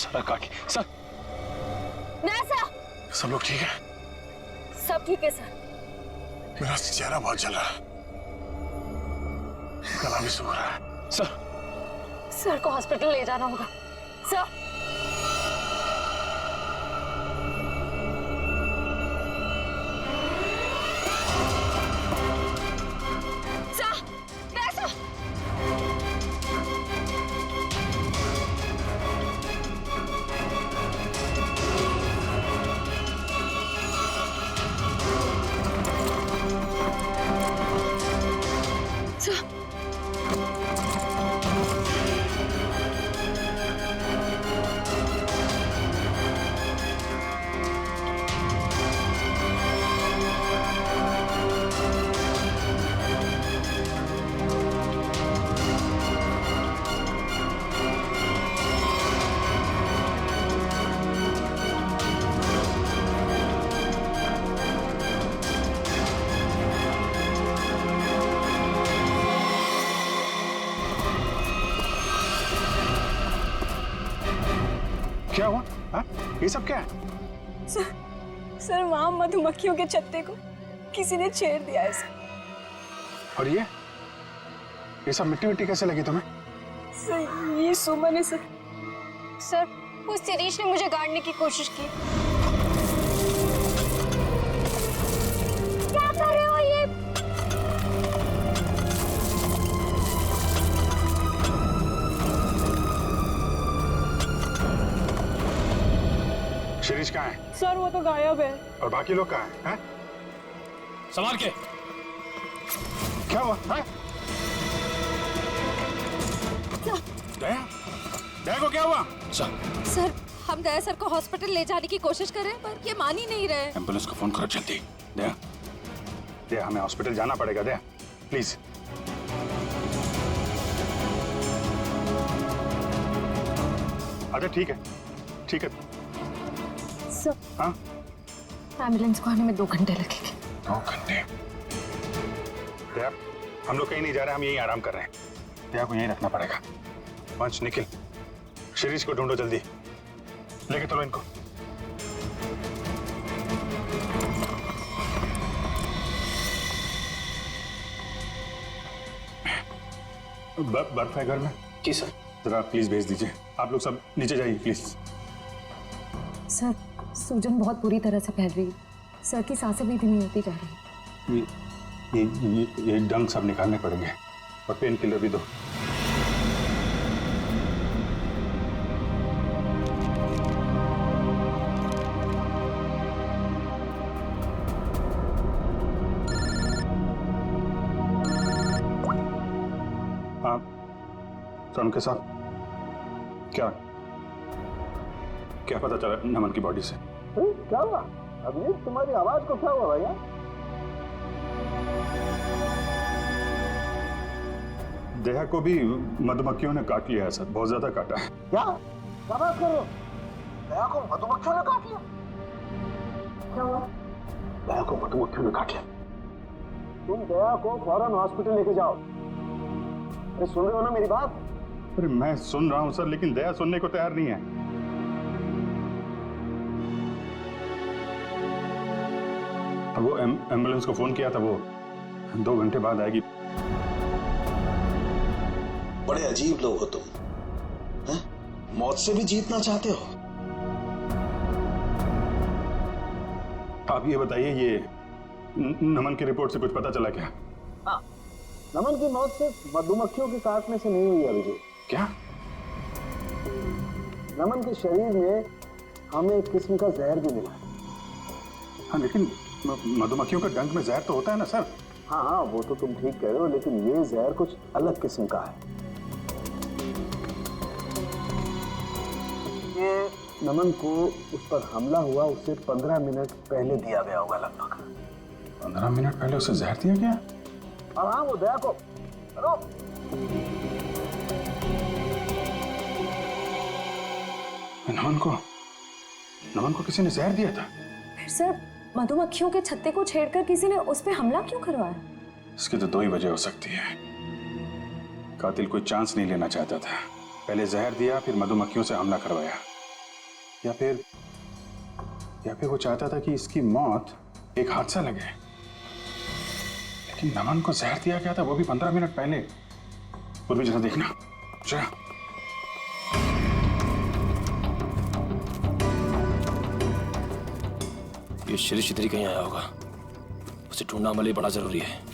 सारा काट लिया। सर सर सब लोग ठीक है? सब ठीक है सर। मेरा चेहरा बहुत जल रहा है, गला भी सूख रहा है। सर को हॉस्पिटल ले जाना होगा। सर क्या हुआ? हाँ? ये सब क्या है? सर वहां मधुमक्खियों के छत्ते को किसी ने छेड़ दिया है सर। और ये सब मिट्टी मिट्टी कैसे लगी तुम्हें? सर ये सुमन है सर। सर उस शिरीष ने मुझे गाड़ने की कोशिश की। क्या कर रहे हो ये? शिरीष कहाँ है? सर वो तो गायब है। और बाकी लोग कहाँ हैं? संभाल के। क्या हुआ? हाँ? दया? दया को क्या हुआ? सर हम दया सर को हॉस्पिटल ले जाने की कोशिश कर रहे हैं पर ये मान ही नहीं रहे। एम्बुलेंस को फोन करो जल्दी। दया, दया हमें हॉस्पिटल जाना पड़ेगा। दया प्लीज। अच्छा ठीक है, ठीक है। सर हाँ? एम्बुलेंस को आने में 2 घंटे लगेंगे। 2 घंटे? दया हम लोग कहीं नहीं जा रहे, हम यहीं आराम कर रहे हैं। दया को यहीं रखना पड़ेगा। वंश निखिल, शिरीष को ढूंढो जल्दी, लेके चलो इनको। बर्फ है घर में? जी सर। जरा प्लीज भेज दीजिए। आप लोग सब नीचे जाइए प्लीज। सर सूजन बहुत बुरी तरह से फैल रही है। सर की सांसें भी धीमी होती जा रही है। ये डंग सब निकालने पड़ेंगे और पेन किलर भी दो। आप रण के साथ क्या पता चला नमन की बॉडी से? क्या हुआ अभी? तुम्हारी आवाज को क्या हुआ भैया? दया को भी मधुमक्खियों ने काट लिया है सर, बहुत ज्यादा काटा है। क्या बात कर रहे हो? दया को मधुमक्खियों ने काट लिया? क्या हुआ? दया को मधुमक्खियों ने काट लिया। तुम दया को फौरन हॉस्पिटल लेके जाओ। अरे सुन रहे हो ना मेरी बात? अरे मैं सुन रहा हूं सर, लेकिन दया सुनने को तैयार नहीं है। वो एम्बुलेंस को फोन किया था, वो 2 घंटे बाद आएगी। बड़े अजीब लोग हो तुम, हैं? मौत से भी जीतना चाहते हो। आप ये बताइए, ये नमन की रिपोर्ट से कुछ पता चला क्या? हाँ, नमन की मौत सिर्फ मधुमक्खियों के काटने से नहीं हुई अभिजीत। क्या? नमन के शरीर में हमें एक किस्म का जहर भी मिला। हाँ लेकिन मधुमक्खियों के डंक में जहर तो होता है ना सर? हाँ वो तो तुम ठीक कह रहे हो, लेकिन ये जहर कुछ अलग किस्म का है। ये नमन को उस पर हमला हुआ उससे 15 मिनट पहले दिया गया होगा लगभग। 15 मिनट पहले उसे जहर दिया गया? और हाँ वो दया को नमन को किसी ने जहर दिया था? फिर सर मधुमक्खियों के छत्ते को छेड़कर किसी ने उस पे हमला क्यों करवाया? इसकी तो 2 ही वजह हो सकती है। कातिल कोई चांस नहीं लेना चाहता था, पहले जहर दिया फिर मधुमक्खियों से हमला करवाया। या फिर वो चाहता था कि इसकी मौत एक हादसा लगे। लेकिन नमन को जहर दिया गया था, वो भी 15 मिनट पहले। पूर्वी जरा देखना जरा। ये शिरीष इधर ही कहीं आया होगा, उसे ढूंढना हमारे लिए बड़ा जरूरी है।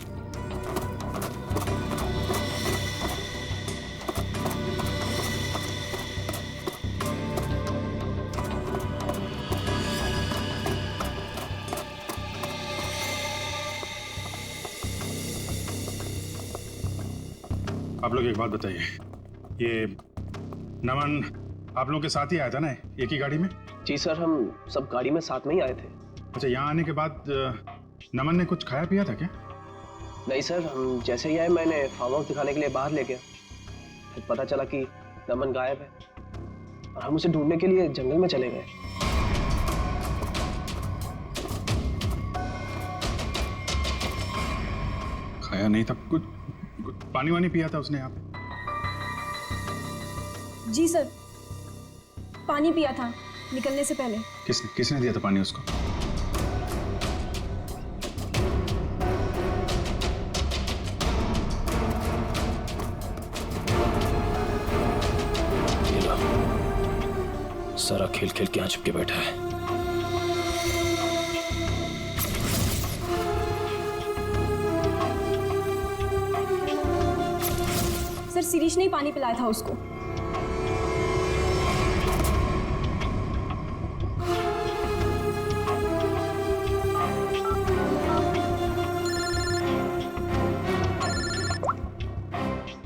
आप लोग एक बात बताइए, ये नमन आप लोगों के साथ ही आया था ना, एक ही गाड़ी में? जी सर, हम सब गाड़ी में साथ में ही आए थे। अच्छा, यहाँ आने के बाद नमन ने कुछ खाया पिया था क्या? नहीं सर, हम जैसे ही आए मैंने फार्म हाउस दिखाने के लिए बाहर ले गया। फिर पता चला कि नमन गायब है और हम उसे ढूंढने के लिए जंगल में चले गए। खाया नहीं था कुछ पानी वानी पिया था उसने यहाँ पे? जी सर, पानी पिया था निकलने से पहले। किसने दिया था पानी उसको? सारा खेल खेल के यहाँ चिपके बैठा है। सर, शिरीष ने ही पानी पिलाया था उसको।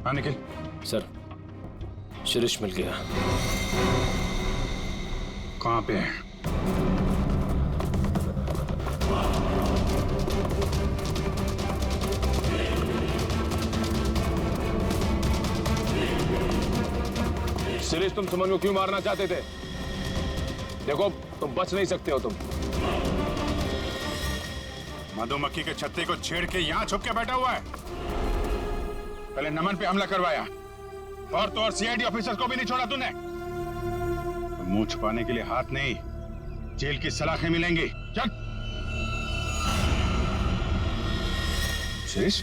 हाँ निखिल। सर, शिरीष मिल गया। कहाँ पे है? शिरीष, तुम सुमन को क्यों मारना चाहते थे? देखो, तुम बच नहीं सकते हो। तुम मधुमक्खी के छत्ते को छेड़ के यहाँ छुप के बैठा हुआ है। पहले नमन पे हमला करवाया और तो और सीआईडी ऑफिसर को भी नहीं छोड़ा तूने। तो मुंह छुपाने के लिए हाथ नहीं, जेल की सलाखें मिलेंगी। चल शिरीष।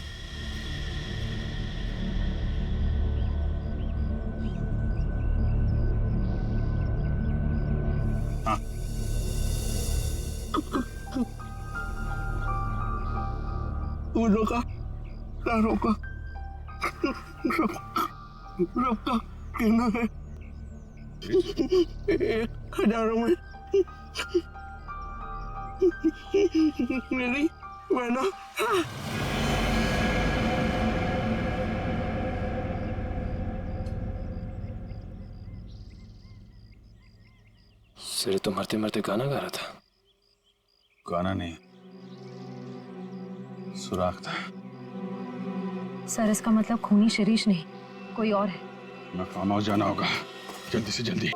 हाँ, रोका कहना है 1000 में मेरी बहना। सिरे तो मरते मरते गाना गा रहा था। गाना नहीं, सुराग था। सर, इसका मतलब खूनी शिरीष नहीं, कोई और है। मैं फार्म हाउस जाना होगा, जल्दी से जल्दी।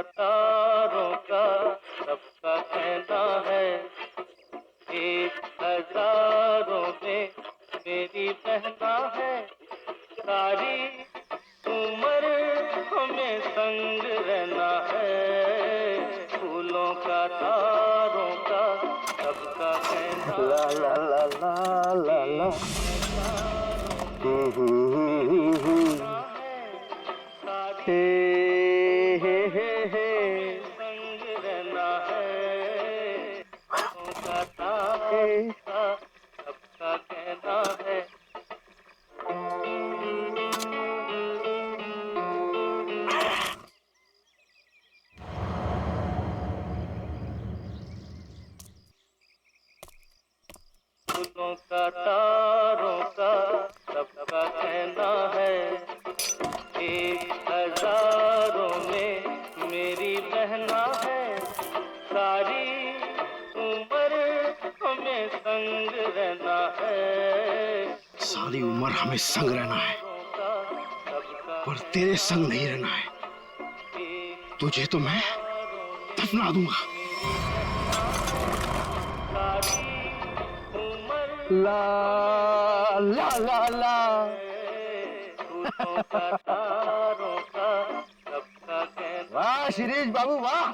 तारों का सबका कहना है 1000 में मेरी बहना है। सारी उम्र हमें संग रहना है। फूलों का तारों का सबका कहना। ला ला ला ला ला ला। संग रहना है। सबका कहना है। फूलों का तारों का सबका कहना है। 1000 में मेरी बहना है। सारी उम्र हमें संग रहना है। सारी उम्र हमें संग रहना है, पर तेरे संग नहीं रहना है। तुझे तो मैं दफना दूंगा। ला ला ला ला। फूलों का तारों का सबका कहना वाह शिरीष बाबू वाह,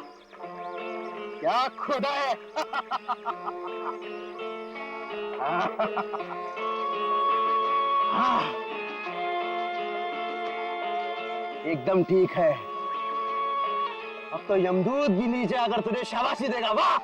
क्या खुदा है। हाँ, एकदम ठीक है। अब तो यमदूत भी नीचे आकर तुझे शाबाशी देगा। वाह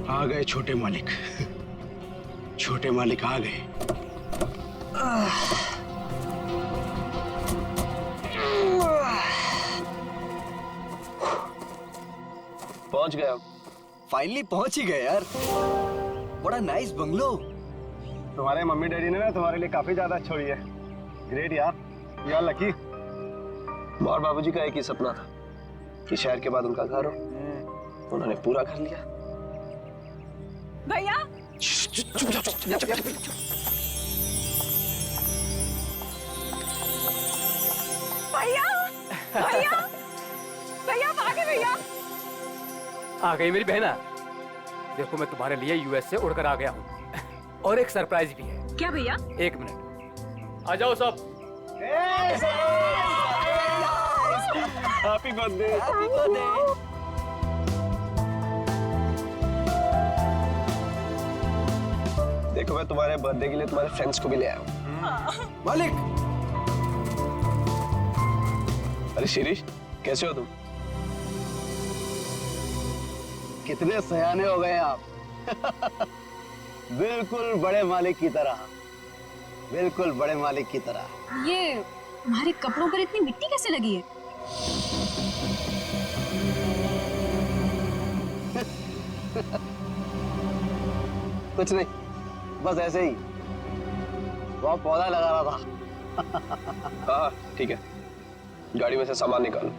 आ गए छोटे मालिक, छोटे मालिक आ गए। पहुंच गए हम। फाइनली पहुंच ही गए यार। बड़ा नाइस बंगलो। तुम्हारे मम्मी डैडी ने ना तुम्हारे लिए काफी ज्यादा छोड़ी है। ग्रेट यार, यू आर लकी। और बाबूजी का एक ही सपना था कि शहर के बाद उनका घर हो, उन्होंने पूरा कर लिया। भैया भैया भैया भैया भागे भैया। आ गई मेरी बहना। देखो मैं तुम्हारे लिए यूएस से उड़कर आ गया हूँ और एक सरप्राइज भी है। क्या भैया? एक मिनट, आ जाओ सब। Happy birthday. Happy birthday. देखो मैं तुम्हारे बर्थडे के लिए तुम्हारे फ्रेंड्स को भी ले आया हूँ। मालिक, अरे शिरीष, कैसे हो तुम? कितने सयाने हो गए आप। बिल्कुल बड़े मालिक की तरह, बिल्कुल बड़े मालिक की तरह। ये तुम्हारे कपड़ों पर इतनी मिट्टी कैसे लगी है? कुछ नहीं, बस ऐसे ही वो पौधा लगा रहा था। हाँ ठीक है, गाड़ी में से सामान निकालो।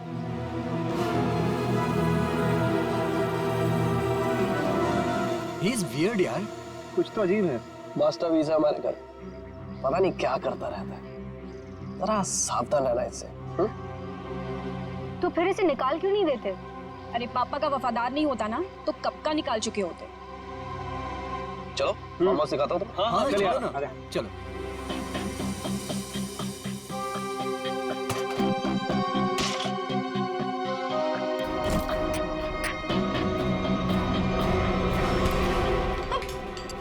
ही इज वियर्ड यार। कुछ तो अजीब है। मास्टर वीजा हमारे घर, पता नहीं क्या करता रहता है। जरा सावधान रहना इससे। तो फिर इसे निकाल क्यों नहीं देते? अरे पापा का वफादार नहीं होता ना तो कब का निकाल चुके होते। चलो फार्म हाउस दिखाता हूँ। हाँ चलिए, चलो ना, आजा। चलो।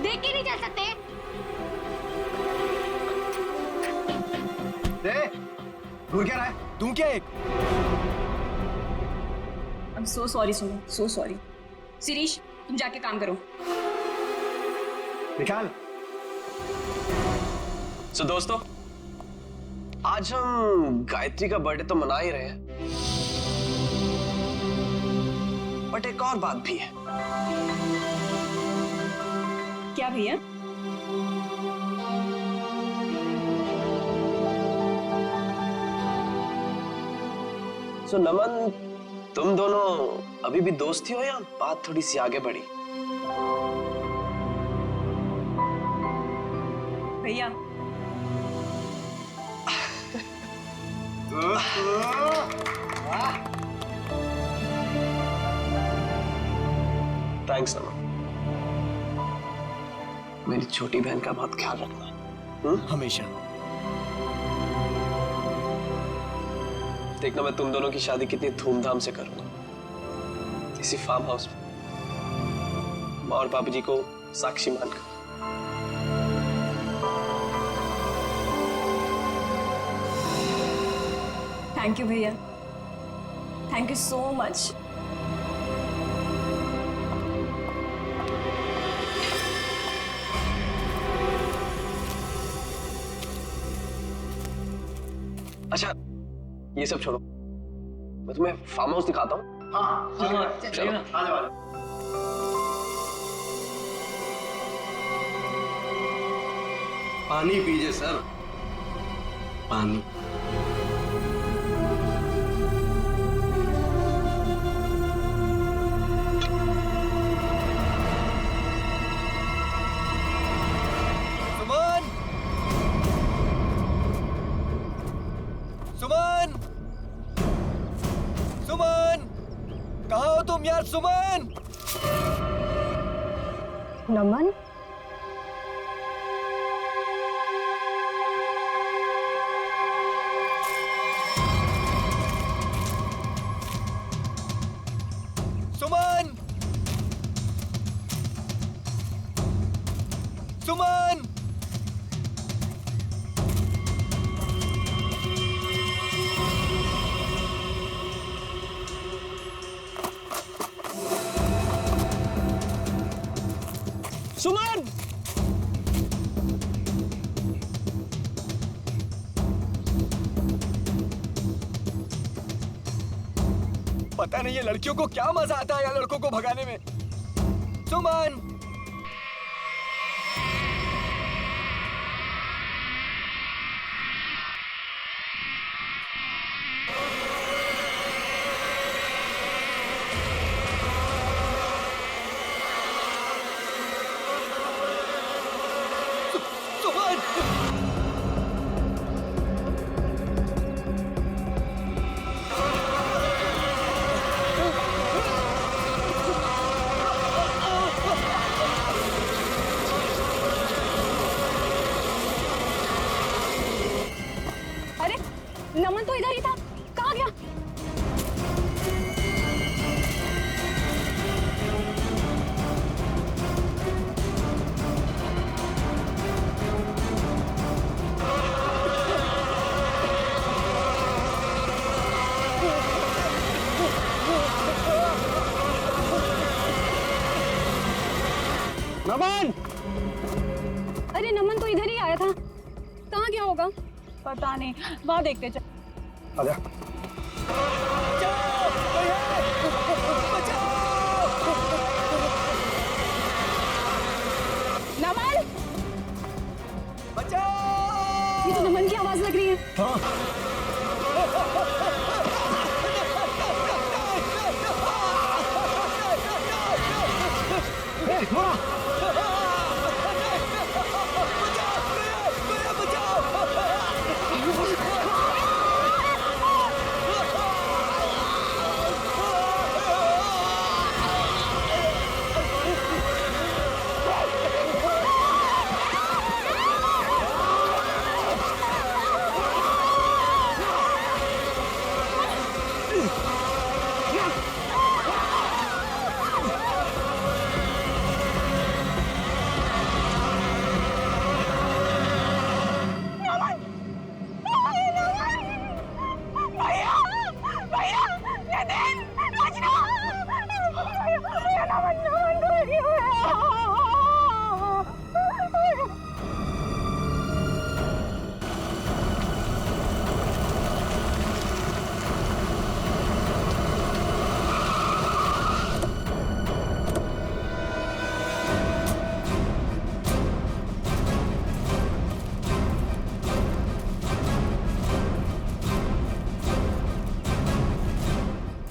देख के नहीं चल सकते? दूर क्या रहा है? तू क्या एक I'm so sorry सुनो, so sorry। शिरीष तुम जाके काम करो। निकाल। सो दोस्तों, आज हम गायत्री का बर्थडे तो मना ही रहे हैं, बट एक और बात भी है। क्या भैया? सो नमन, तुम दोनों अभी भी दोस्त ही हो या बात थोड़ी सी आगे बढ़ी? भैया थैंक्स नमन, मेरी छोटी बहन का बहुत ख्याल रखना। हमेशा। देखना मैं तुम दोनों की शादी कितनी धूमधाम से करूंगा, इसी फार्म हाउस में, माँ और पापा जी को साक्षी मानकर। थैंक यू भैया, थैंक यू सो मच। अच्छा ये सब छोड़ो, मैं तुम्हें फार्म हाउस दिखाता हूँ। हाँ चलो। पानी पीजिए सर, पानी। सुमन, सुमन, सुमन, कहाँ हो तुम यार? सुमन, नमन, सुमन, सुमन, सुमन! पता नहीं ये लड़कियों को क्या मजा आता है यार लड़कों को भगाने में। सुमन, सुमन, अरे नमन तो इधर ही था, कहाँ गया? नमन! अरे नमन तो इधर ही आया था, कहाँ गया होगा? पता नहीं, वहाँ देखते चल। आजा। नमन, बचाओ! ये तो नमन की आवाज लग रही है।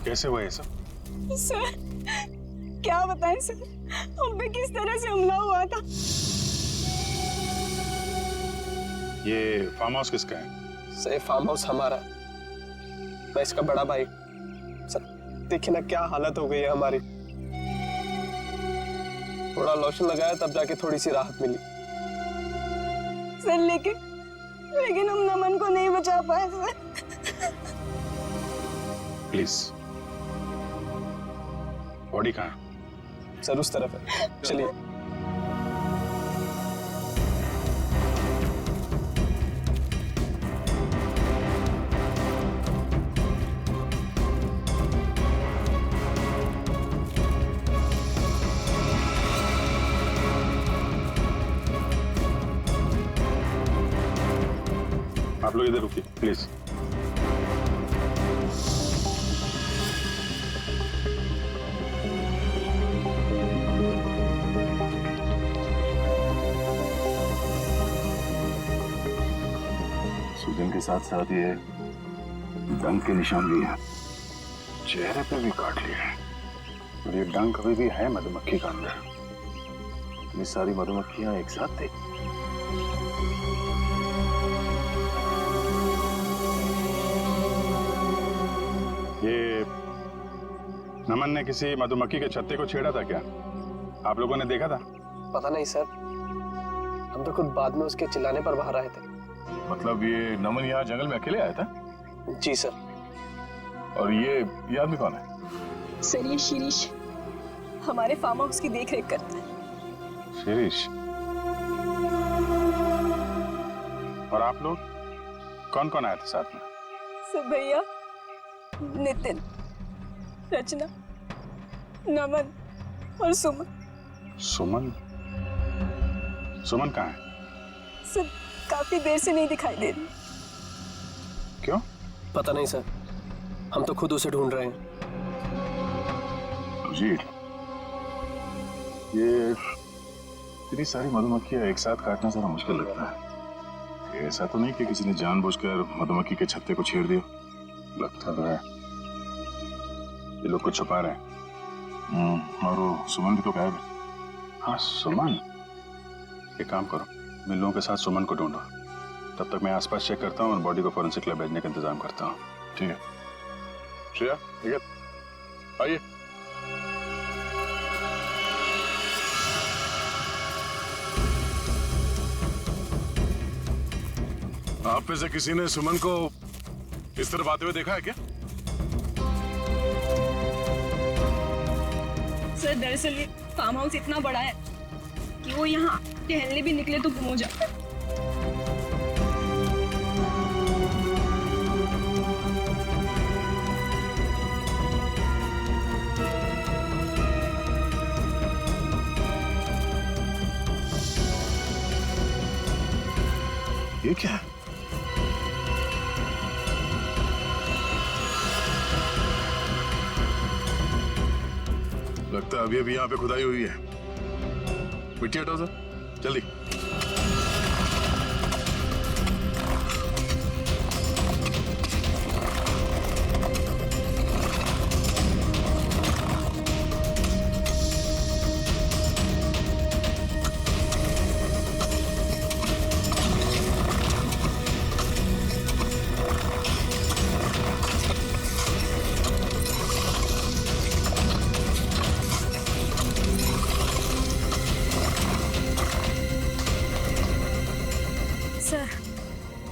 कैसे हुआ ये सब? सर क्या बताएं सर, हम पे किस तरह से हमला हुआ था। ये फार्म हाउस किसका है? सर फार्म हाउस हमारा, मैं इसका बड़ा भाई। सर देखिए ना क्या हालत हो गई है हमारी। थोड़ा लोशन लगाया तब जाके थोड़ी सी राहत मिली। सर लेकिन हम नमन को नहीं बचा पाए सर। प्लीज, बॉडी कहाँ है? सर उस तरफ है, चलिए। आप लोग इधर रुकिए प्लीज। के साथ साथ ये डंक के निशान भी हैं। चेहरे पे भी काट लिए हैं। और ये डंक अभी भी है मधुमक्खी का अंदर। ये सारी मधुमक्खियां एक साथ थी। ये नमन ने किसी मधुमक्खी के छत्ते को छेड़ा था क्या? आप लोगों ने देखा था? पता नहीं सर, हम तो खुद बाद में उसके चिल्लाने पर बाहर आए थे। मतलब ये नमन यहाँ जंगल में अकेले आया था? जी सर। और ये आदमी कौन है? सर ये शिरीष हमारे फार्म हाउस की देख रेख करता है। शिरीष? और आप लोग कौन कौन आए थे साथ में? सर भैया, नितिन, रचना, नमन और सुमन। सुमन? सुमन कहाँ है? सर काफी देर से नहीं दिखाई दे रही। क्यों? पता नहीं सर, हम तो खुद उसे ढूंढ रहे हैं। जी, ये इतनी सारी मधुमक्खियां एक साथ काटना जरा मुश्किल लगता है। ये ऐसा तो नहीं कि किसी ने जानबूझकर मधुमक्खी के छत्ते को छेड़ दिया? लगता तो है ये लोग कुछ छुपा रहे हैं। और वो सुमन भी तो गायब है। हाँ सुमन, एक काम करो, मैं लोगों के साथ सुमन को ढूंढो। तब तक मैं आसपास चेक करता हूँ और बॉडी को फोरेंसिक लैब भेजने का इंतजाम करता हूँ। ठीक है श्रेया, ठीक है, आइए। आप में से किसी ने सुमन को इस तरफ आते हुए देखा है क्या? सर दरअसल ये फार्म हाउस इतना बड़ा है कि वो यहाँ टहलने भी निकले तो गुम हो जाता है। ये क्या है? लगता है अभी अभी यहाँ पे खुदाई हुई है। मिट्टी हटाओ सर, जल्दी।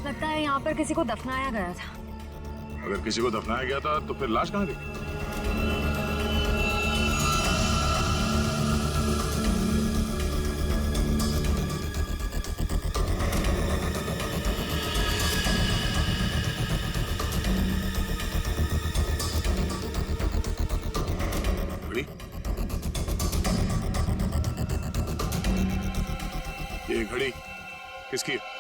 लगता है यहाँ पर किसी को दफनाया गया था। अगर किसी को दफनाया गया था तो फिर लाश कहाँ गई? घड़ी? ये घड़ी किसकी है?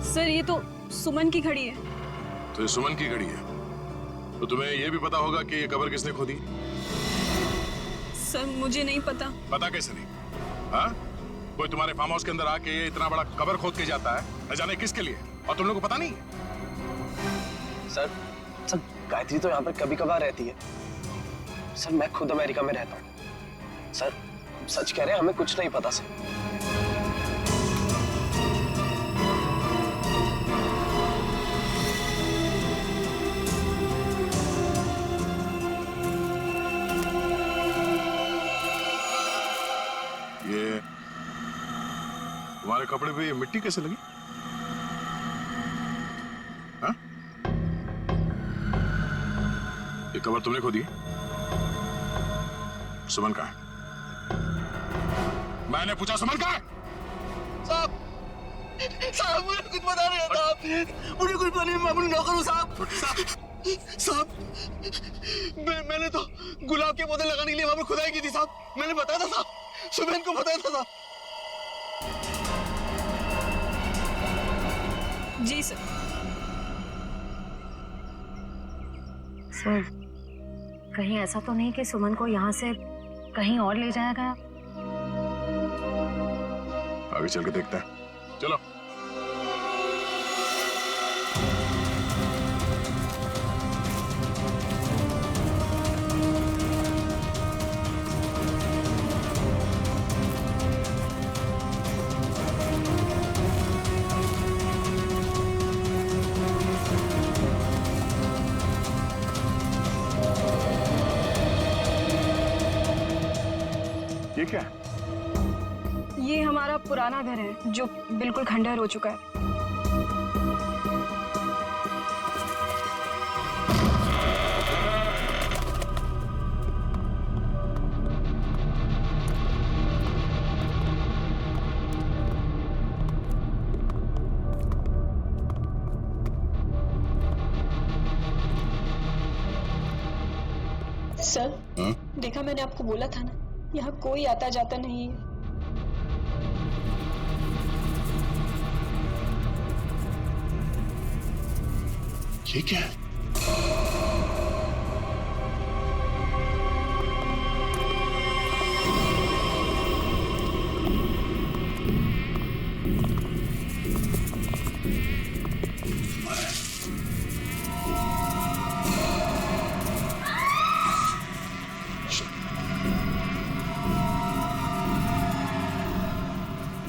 सर ये तो सुमन की घड़ी है। तो ये सुमन की घड़ी है, तो तुम्हें ये भी पता होगा कि ये कब्र किसने खोदी? सर मुझे नहीं पता। पता कैसे नहीं? हाँ? कोई तुम्हारे फार्म हाउस के अंदर आके ये इतना बड़ा कब्र खोद के जाता है, न जाने किसके लिए, और तुम लोगों को पता नहीं है? सर गायत्री तो यहाँ पर कभी कभार रहती है। सर मैं खुद अमेरिका में रहता हूँ। सर सच कह रहे हैं, हमें कुछ नहीं पता सर। ये तुम्हारे कपड़े पे ये मिट्टी कैसे लगी? हाँ? ये कब्र तुमने खोदी है? सुमन कहाँ है? मैंने पूछा सुमन कहाँ है? साहब मुझे कुछ पता नहीं है साहब, मुझे कुछ पता नहीं, मैं अपनी नौकर हूँ साहब। साहब मैंने तो गुलाब के पौधे लगाने के लिए वहां पर खुदाई की थी साहब, मैंने बताया था साहब, सुबह को बताया था साहब। जी सर। सर कहीं ऐसा तो नहीं कि सुमन को यहाँ से कहीं और ले जाया गया? आगे चल के देखते हैं, चलो। ये क्या है? ये हमारा पुराना घर है जो बिल्कुल खंडहर हो चुका है। सर, देखा मैंने आपको बोला था ना, यहाँ कोई आता जाता नहीं है। ये क्या है?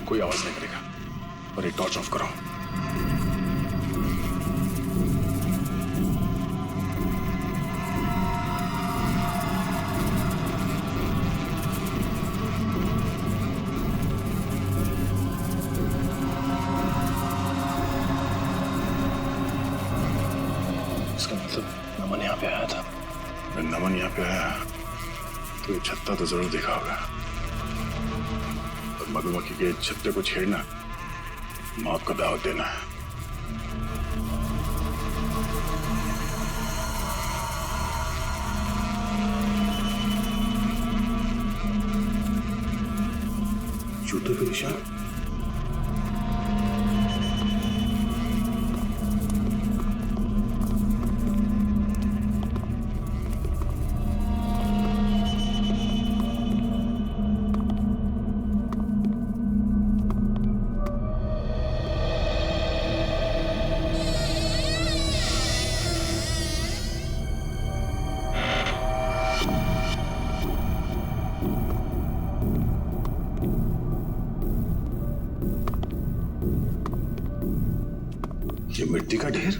कोई आवाज नहीं करेगा। और ये टॉर्च ऑफ करो। इसका मतलब नमन यहाँ पे आया था। अगर नमन यहाँ पे आया तो ये छत्ता तो जरूर देखा होगा। और मधुमक्खी के छत्ते को छेड़ना मौत को दावत देना है। जूते के निशान। ये मिट्टी का ढेर।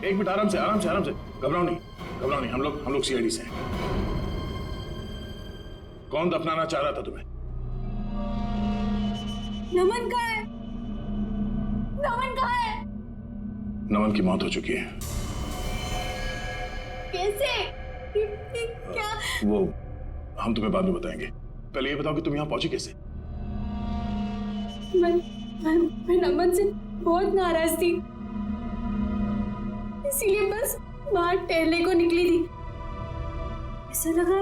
एक मिनट, आराम से घबराओ नहीं। हम लोग सीआईडी से हैं। कौन दफनाना चाह रहा था तुम्हें? नमन कहाँ है? नमन कहाँ है? नमन की मौत हो चुकी है। कैसे? क्या? वो हम तुम्हें बाद में बताएंगे। पहले ये बताओ कि तुम यहाँ पहुंची कैसे? मैं नमन से बहुत नाराज थी, इसीलिए बस बाहर टहलने को निकली थी। ऐसा लगा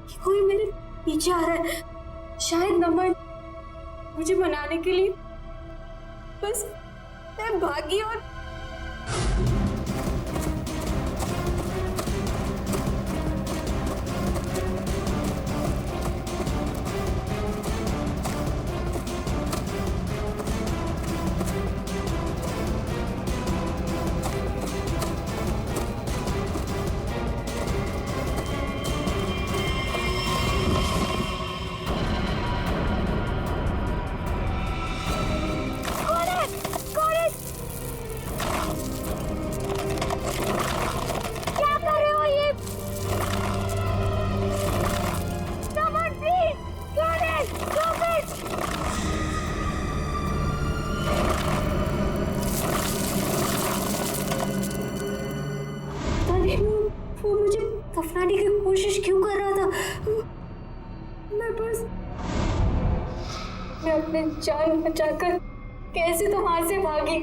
कि कोई मेरे पीछे आ रहा है। शायद नमन मुझे मनाने के लिए, बस मैं भागी और वो मुझे दफनाने की कोशिश क्यों कर रहा था? मैं अपने जान बचाकर कैसे तो वहां से भागी।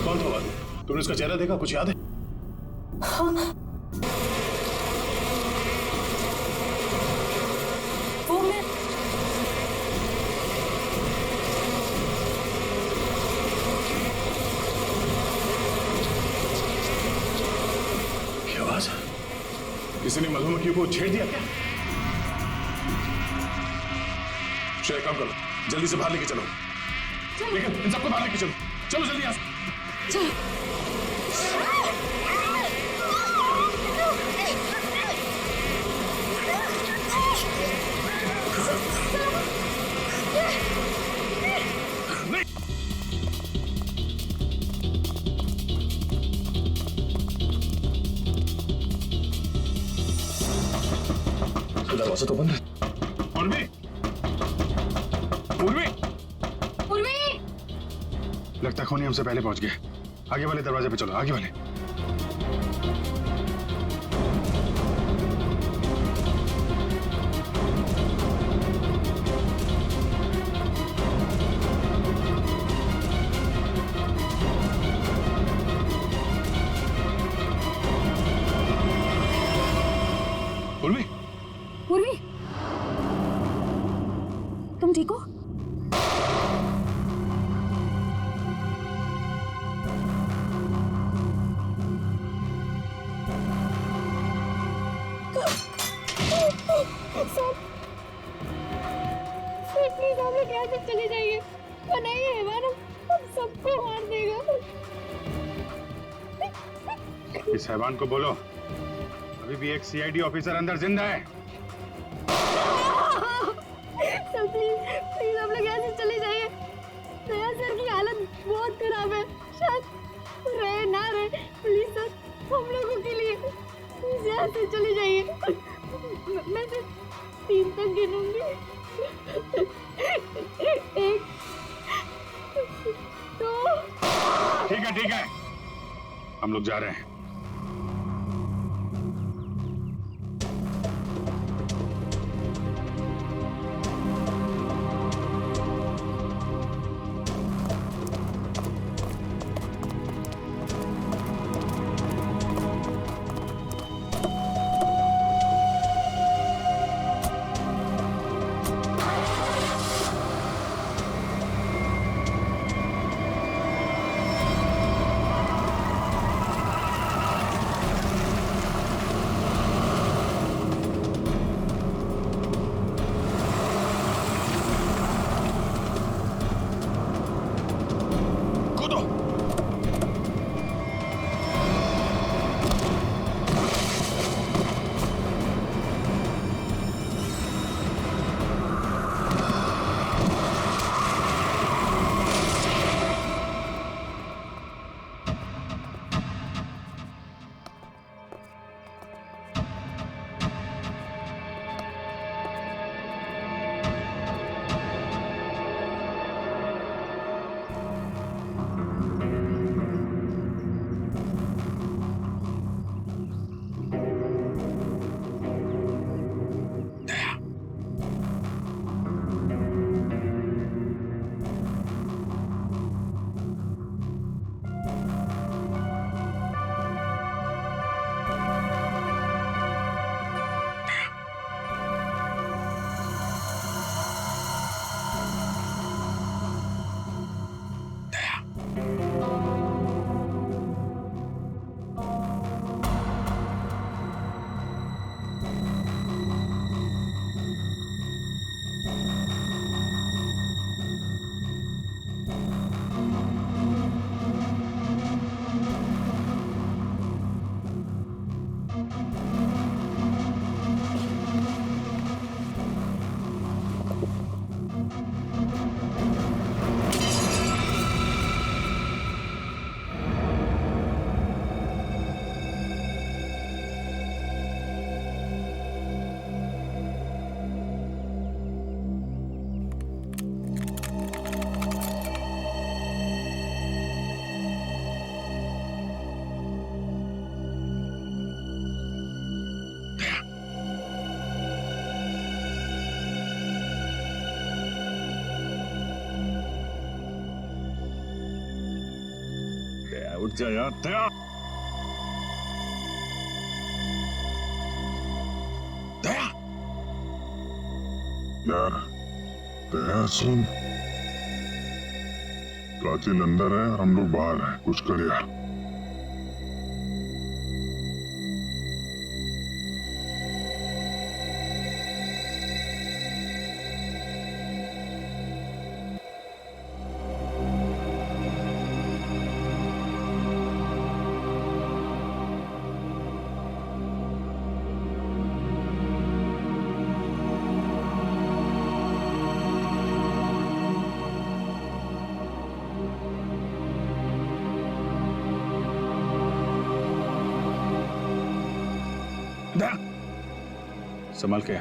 कौन था वो? तुमने उसका चेहरा देखा? कुछ याद है? हाँ। वो मैं क्या आवाज? किसी ने मधुमक्खी को छेड़ दिया क्या? श्रेय, काम करो, जल्दी से बाहर लेके चलो। लेकिन इन सबको बाहर लेके चलो, चलो जल्दी यहाँ से। दरवाजा तो बंद है। उर्वी! उर्वी! उर्वी! लगता खूनी हमसे पहले पहुंच गए। आगे वाले दरवाजे पे चलो, आगे वाले। उर्वी! उर्वी, तुम ठीक हो? प्लीज हम लोग यहाँ से चले जाइए, वरना ये हैवान हम सबको मार देगा। इस हैवान को बोलो अभी भी एक सीआईडी ऑफिसर अंदर जिंदा है। सर प्लीज हम लोग यहाँ से चले जाइए। दया सर की हालत बहुत खराब है, शायद रहे ना रहे। प्लीज सर, हम लोगों के लिए प्लीज यहाँ से चले जाइए। मैं सिर्फ 3 तक गिनूंगी। 1 2। ठीक है, हम लोग जा रहे हैं। रुक जा यार दया। दया यार दया सुन, प्राचीन अंदर है, हम लोग बाहर हैं, कुछ कर यार। संभल के।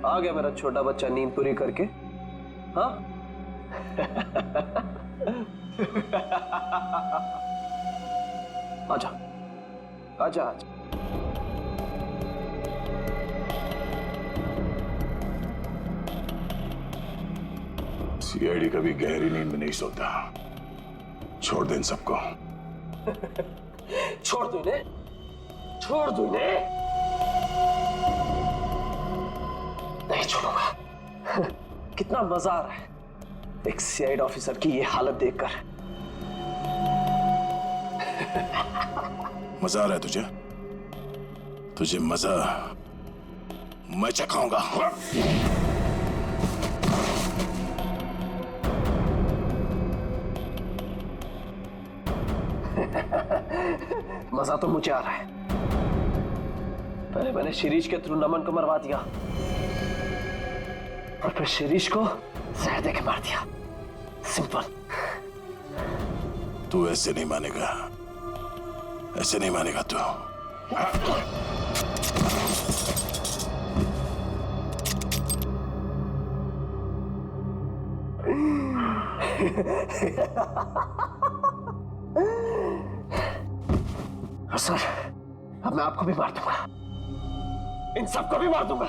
आ गया मेरा छोटा बच्चा नींद पूरी करके। हाँ आजा आजा आजा। सीआईडी कभी गहरी नींद में नहीं सोता। छोड़ दे इन सबको। छोड़ दो इन्हें, छोड़ दो इन्हें। नहीं छोड़ूंगा। कितना मजा आ रहा है एक सीआईडी ऑफिसर की ये हालत देखकर। मजा आ रहा है तुझे? तुझे मजा मैं चखाऊंगा। मजा तो मुझे आ रहा है। पहले मैंने शिरीष के थ्रू नमन को मरवा दिया और फिर शिरीष को जहर देके मार दिया। सिंपल। तू ऐसे नहीं मानेगा, ऐसे नहीं मानेगा तू। सर अब मैं आपको भी मार दूंगा, इन सबको भी मार दूंगा।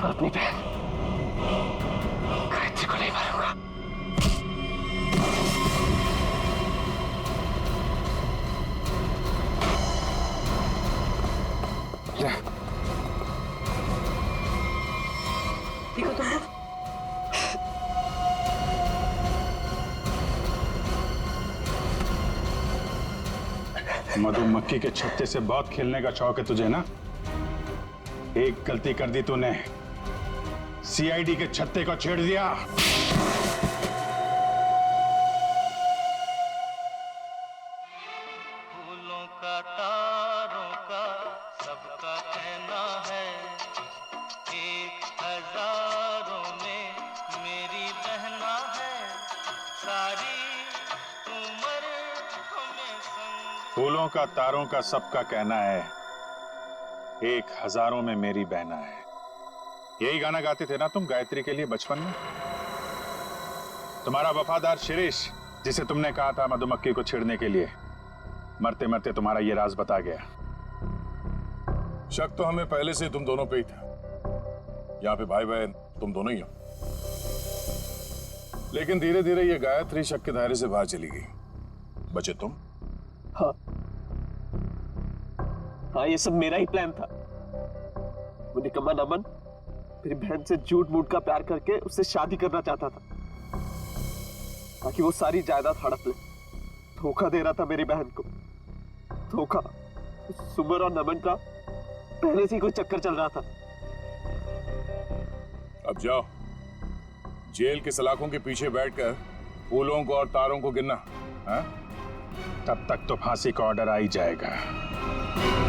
पर अपनी बहन गायत्री को नहीं मारूंगा। ठीक हो तुम लोग? मधुमक्खी के छत्ते से बहुत खेलने का शौक है तुझे ना? एक गलती कर दी तूने, सीआईडी के छत्ते को छेड़ दिया। फूलों का तारों का सबका कहना है, 1000 में मेरी बहना है, सारी उम्र हमें संग। फूलों का तारों का सबका कहना है, 1000 में मेरी बहना है। यही गाना गाते थे ना तुम गायत्री के लिए बचपन में? तुम्हारा वफादार शिरीष, जिसे तुमने कहा था मधुमक्खी को छेड़ने के लिए, मरते मरते तुम्हारा ये राज बता गया। शक तो हमें पहले से तुम दोनों पे ही था। यहाँ पे भाई बहन तुम दोनों ही हो। लेकिन धीरे धीरे ये गायत्री शक के दायरे से बाहर चली गई। बचे तुम? हाँ हाँ, ये सब मेरा ही प्लान था। वो निकम्मा नमन मेरी बहन से झूठ मूठ का प्यार करके उससे शादी करना चाहता था ताकि वो सारी जायदाद हड़प ले। धोखा दे रहा था मेरी बहन को। धोखा। सुमन और नमन का पहले से ही कोई चक्कर चल रहा था। अब जाओ, जेल के सलाखों के पीछे बैठकर फूलों को और तारों को गिनना। हाँ? तब तक तो फांसी का ऑर्डर आ ही जाएगा।